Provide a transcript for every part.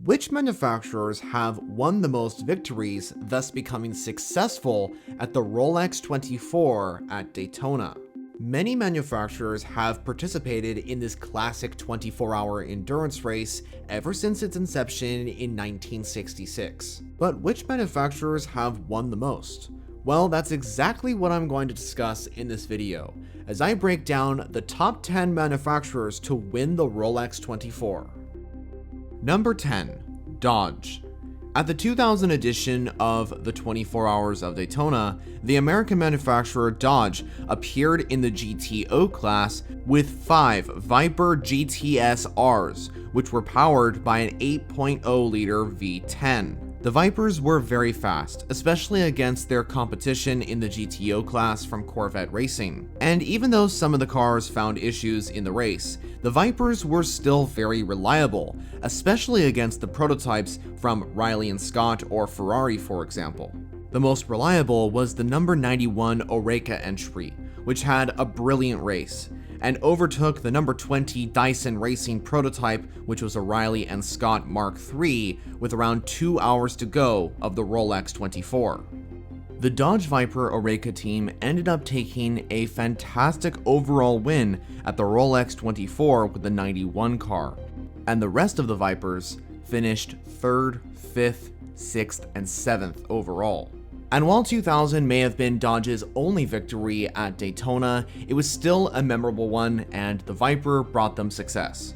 Which manufacturers have won the most victories, thus becoming successful at the Rolex 24 at Daytona? Many manufacturers have participated in this classic 24-hour endurance race ever since its inception in 1966. But which manufacturers have won the most? Well, that's exactly what I'm going to discuss in this video, as I break down the top 10 manufacturers to win the Rolex 24. Number 10. Dodge. At the 2000 edition of the 24 Hours of Daytona, the American manufacturer Dodge appeared in the GTO class with 5 Viper GTS-Rs, which were powered by an 8.0-liter V10. The Vipers were very fast, especially against their competition in the GTO class from Corvette Racing. And even though some of the cars found issues in the race, the Vipers were still very reliable, especially against the prototypes from Riley and Scott or Ferrari, for example. The most reliable was the number 91 Oreca entry, which had a brilliant race, and overtook the number 20 Dyson Racing prototype, which was a Riley and Scott Mark III, with around 2 hours to go of the Rolex 24. The Dodge Viper Oreca team ended up taking a fantastic overall win at the Rolex 24 with the 91 car, and the rest of the Vipers finished 3rd, 5th, 6th, and 7th overall. And while 2000 may have been Dodge's only victory at Daytona, it was still a memorable one, and the Viper brought them success.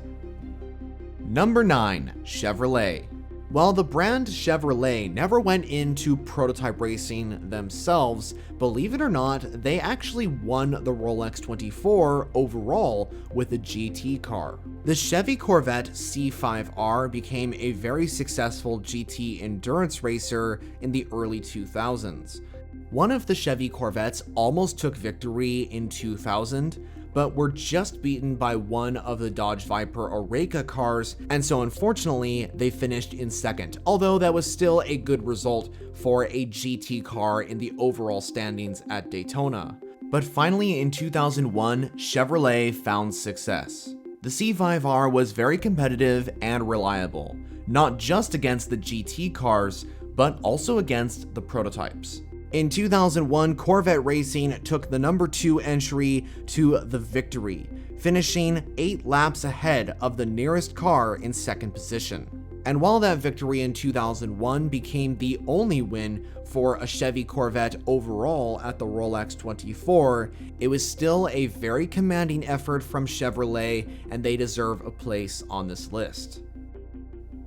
Number 9. Chevrolet. While the brand Chevrolet never went into prototype racing themselves, believe it or not, they actually won the Rolex 24 overall with a GT car. The Chevy Corvette C5R became a very successful GT endurance racer in the early 2000s. One of the Chevy Corvettes almost took victory in 2000, but were just beaten by one of the Dodge Viper Oreca cars, and so unfortunately they finished in second, although that was still a good result for a GT car in the overall standings at Daytona. But finally in 2001, Chevrolet found success. The C5R was very competitive and reliable, not just against the GT cars, but also against the prototypes. In 2001, Corvette Racing took the number 2 entry to the victory, finishing 8 laps ahead of the nearest car in second position. And while that victory in 2001 became the only win for a Chevy Corvette overall at the Rolex 24, it was still a very commanding effort from Chevrolet, and they deserve a place on this list.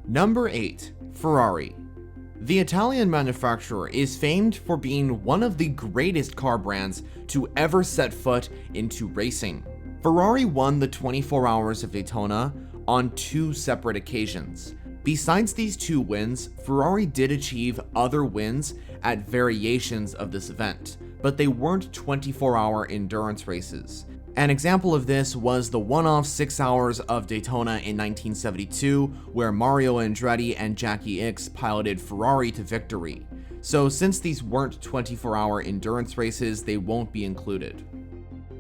Number 8. Ferrari. The Italian manufacturer is famed for being one of the greatest car brands to ever set foot into racing. Ferrari won the 24 Hours of Daytona on 2 separate occasions. Besides these 2 wins, Ferrari did achieve other wins at variations of this event, but they weren't 24-hour endurance races. An example of this was the one-off 6 Hours of Daytona in 1972, where Mario Andretti and Jackie Ickx piloted Ferrari to victory. So since these weren't 24-hour endurance races, they won't be included.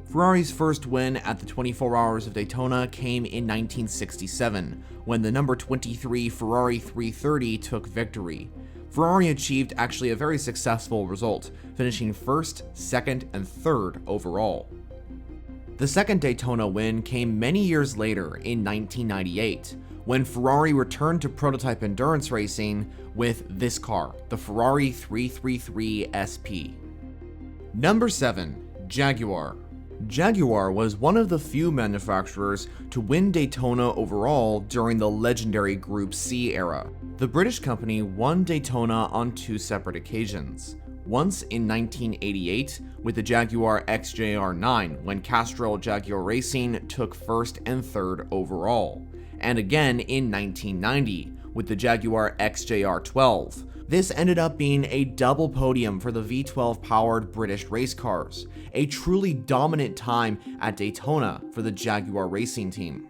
Ferrari's first win at the 24 Hours of Daytona came in 1967, when the number 23 Ferrari 330 took victory. Ferrari achieved actually a very successful result, finishing 1st, 2nd, and 3rd overall. The second Daytona win came many years later in 1998, when Ferrari returned to prototype endurance racing with this car, the Ferrari 333 SP. Number 7. Jaguar. Jaguar was one of the few manufacturers to win Daytona overall during the legendary Group C era. The British company won Daytona on 2 separate occasions. Once in 1988 with the Jaguar XJR9 when Castrol Jaguar Racing took 1st and 3rd overall, and again in 1990 with the Jaguar XJR12. This ended up being a double podium for the V12 powered British race cars, a truly dominant time at Daytona for the Jaguar Racing team.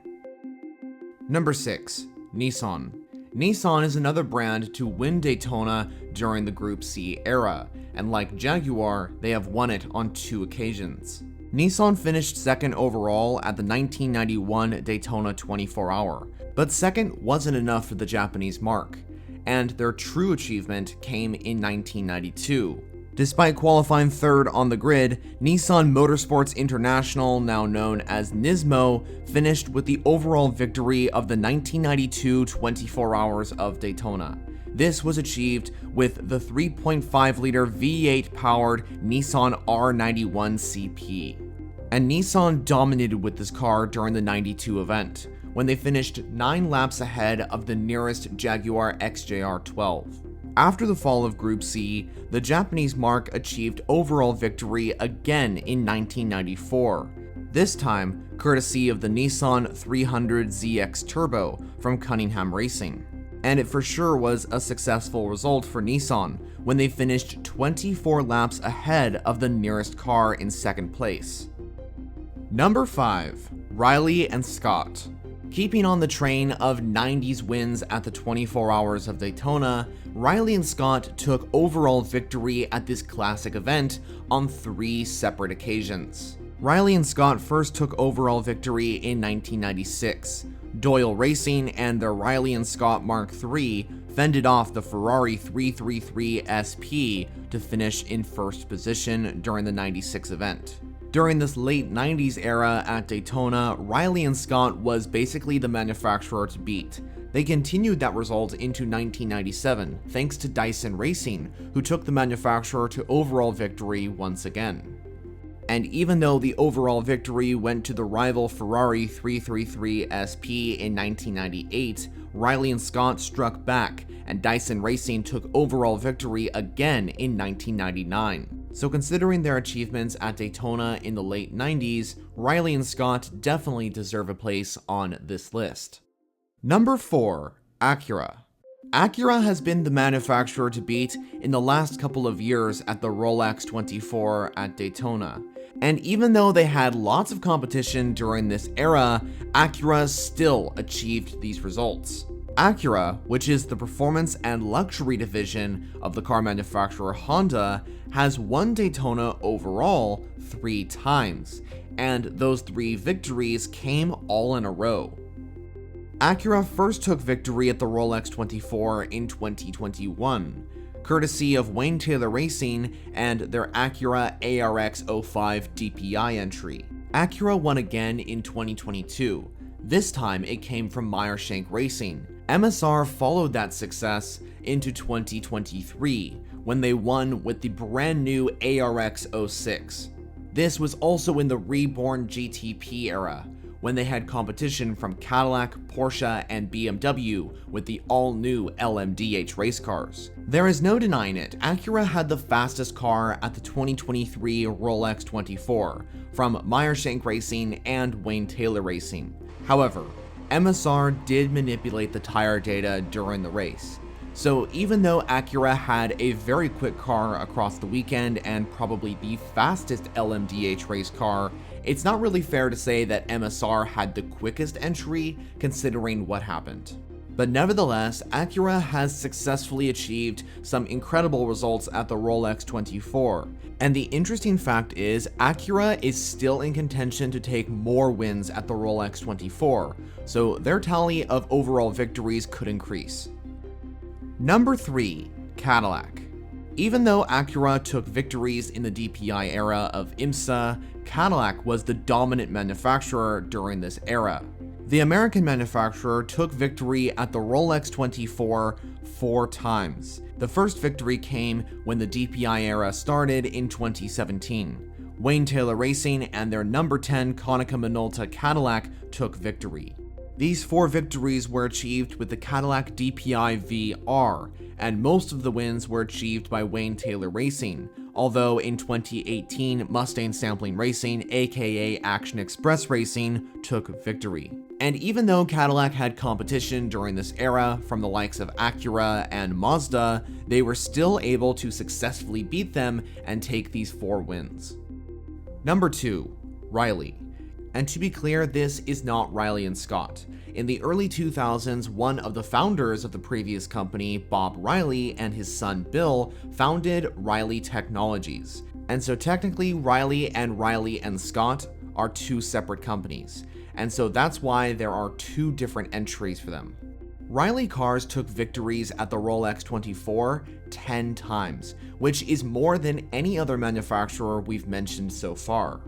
Number 6. Nissan. Nissan is another brand to win Daytona during the Group C era, and like Jaguar, they have won it on 2 occasions. Nissan finished second overall at the 1991 Daytona 24-hour, but second wasn't enough for the Japanese mark, and their true achievement came in 1992. Despite qualifying third on the grid, Nissan Motorsports International, now known as Nismo, finished with the overall victory of the 1992 24 Hours of Daytona. This was achieved with the 3.5-liter V8 powered Nissan R91 CP. And Nissan dominated with this car during the 92 event, when they finished 9 laps ahead of the nearest Jaguar XJR12. After the fall of Group C, the Japanese marque achieved overall victory again in 1994, this time courtesy of the Nissan 300ZX Turbo from Cunningham Racing. And it for sure was a successful result for Nissan when they finished 24 laps ahead of the nearest car in second place. Number 5. Riley and Scott. Keeping on the train of 90s wins at the 24 Hours of Daytona, Riley and Scott took overall victory at this classic event on 3 separate occasions. Riley and Scott first took overall victory in 1996. Doyle Racing and their Riley and Scott Mark III fended off the Ferrari 333 SP to finish in first position during the 96 event. During this late 90s era at Daytona, Riley and Scott was basically the manufacturer to beat. They continued that result into 1997, thanks to Dyson Racing, who took the manufacturer to overall victory once again. And even though the overall victory went to the rival Ferrari 333 SP in 1998, Riley and Scott struck back, and Dyson Racing took overall victory again in 1999. So considering their achievements at Daytona in the late 90s, Riley and Scott definitely deserve a place on this list. Number 4. Acura. Acura has been the manufacturer to beat in the last couple of years at the Rolex 24 at Daytona. And even though they had lots of competition during this era, Acura still achieved these results. Acura, which is the performance and luxury division of the car manufacturer Honda, has won Daytona overall 3 times, and those 3 victories came all in a row. Acura first took victory at the Rolex 24 in 2021, courtesy of Wayne Taylor Racing and their Acura ARX05 DPI entry. Acura won again in 2022. This time it came from Meyershank Racing. MSR followed that success into 2023, when they won with the brand new ARX06. This was also in the reborn GTP era, when they had competition from Cadillac, Porsche, and BMW with the all-new LMDH race cars. There is no denying it, Acura had the fastest car at the 2023 Rolex 24, from Meyershank Racing and Wayne Taylor Racing. However, MSR did manipulate the tire data during the race. So even though Acura had a very quick car across the weekend and probably the fastest LMDH race car, it's not really fair to say that MSR had the quickest entry considering what happened. But nevertheless, Acura has successfully achieved some incredible results at the Rolex 24. And the interesting fact is, Acura is still in contention to take more wins at the Rolex 24, so their tally of overall victories could increase. Number 3. Cadillac. Even though Acura took victories in the DPI era of IMSA, Cadillac was the dominant manufacturer during this era. The American manufacturer took victory at the Rolex 24 4 times. The first victory came when the DPI era started in 2017. Wayne Taylor Racing and their number 10 Konica Minolta Cadillac took victory. These 4 victories were achieved with the Cadillac DPI VR, and most of the wins were achieved by Wayne Taylor Racing, although in 2018 Mustang Sampling Racing, aka Action Express Racing, took victory. And even though Cadillac had competition during this era from the likes of Acura and Mazda, they were still able to successfully beat them and take these 4 wins. Number 2. Riley. And to be clear, this is not Riley and Scott. In the early 2000s, one of the founders of the previous company, Bob Riley, and his son Bill founded Riley Technologies. And so technically, Riley and Scott are two separate companies. And so that's why there are two different entries for them. Riley cars took victories at the Rolex 24 10 times, which is more than any other manufacturer we've mentioned so far.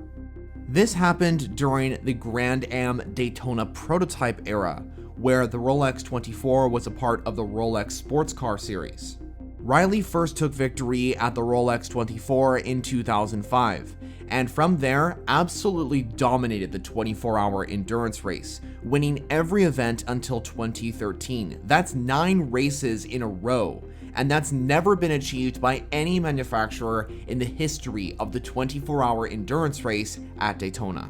This happened during the Grand Am Daytona prototype era, where the Rolex 24 was a part of the Rolex sports car series. Riley first took victory at the Rolex 24 in 2005, and from there absolutely dominated the 24-hour endurance race, winning every event until 2013. That's 9 races in a row, and that's never been achieved by any manufacturer in the history of the 24-hour endurance race at Daytona.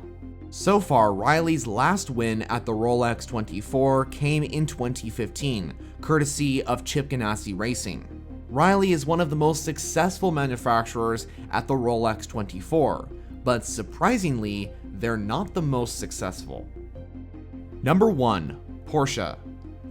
So far, Riley's last win at the Rolex 24 came in 2015, courtesy of Chip Ganassi Racing. Riley is one of the most successful manufacturers at the Rolex 24, but surprisingly, they're not the most successful. Number 1. Porsche.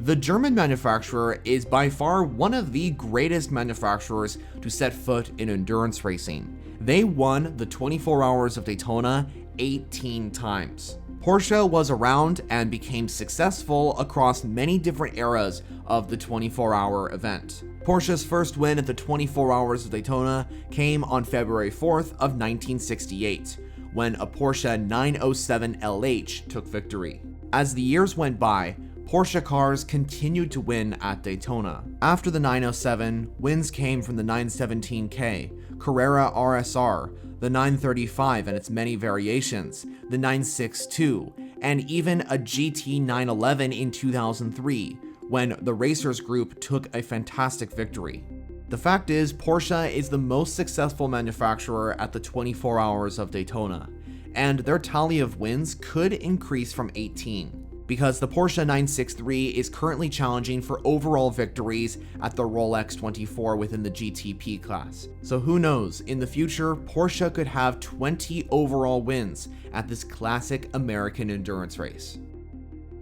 The German manufacturer is by far one of the greatest manufacturers to set foot in endurance racing. They won the 24 Hours of Daytona 18 times. Porsche was around and became successful across many different eras of the 24-hour event. Porsche's first win at the 24 Hours of Daytona came on February 4th of 1968, when a Porsche 907 LH took victory. As the years went by, Porsche cars continued to win at Daytona. After the 907, wins came from the 917K, Carrera RSR, the 935 and its many variations, the 962, and even a GT 911 in 2003, when the Racers Group took a fantastic victory. The fact is, Porsche is the most successful manufacturer at the 24 Hours of Daytona, and their tally of wins could increase from 18. Because the Porsche 963 is currently challenging for overall victories at the Rolex 24 within the GTP class. So who knows, in the future, Porsche could have 20 overall wins at this classic American endurance race.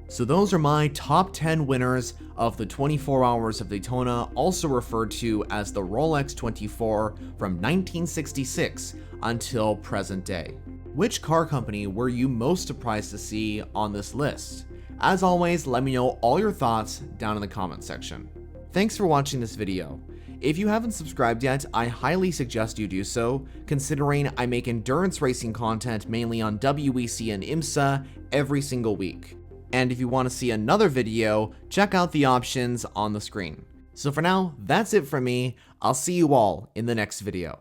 So those are my top 10 winners of the 24 Hours of Daytona, also referred to as the Rolex 24 from 1966 until present day. Which car company were you most surprised to see on this list? As always, let me know all your thoughts down in the comment section. Thanks for watching this video. If you haven't subscribed yet, I highly suggest you do so, considering I make endurance racing content mainly on WEC and IMSA every single week. And if you want to see another video, check out the options on the screen. So for now, that's it from me. I'll see you all in the next video.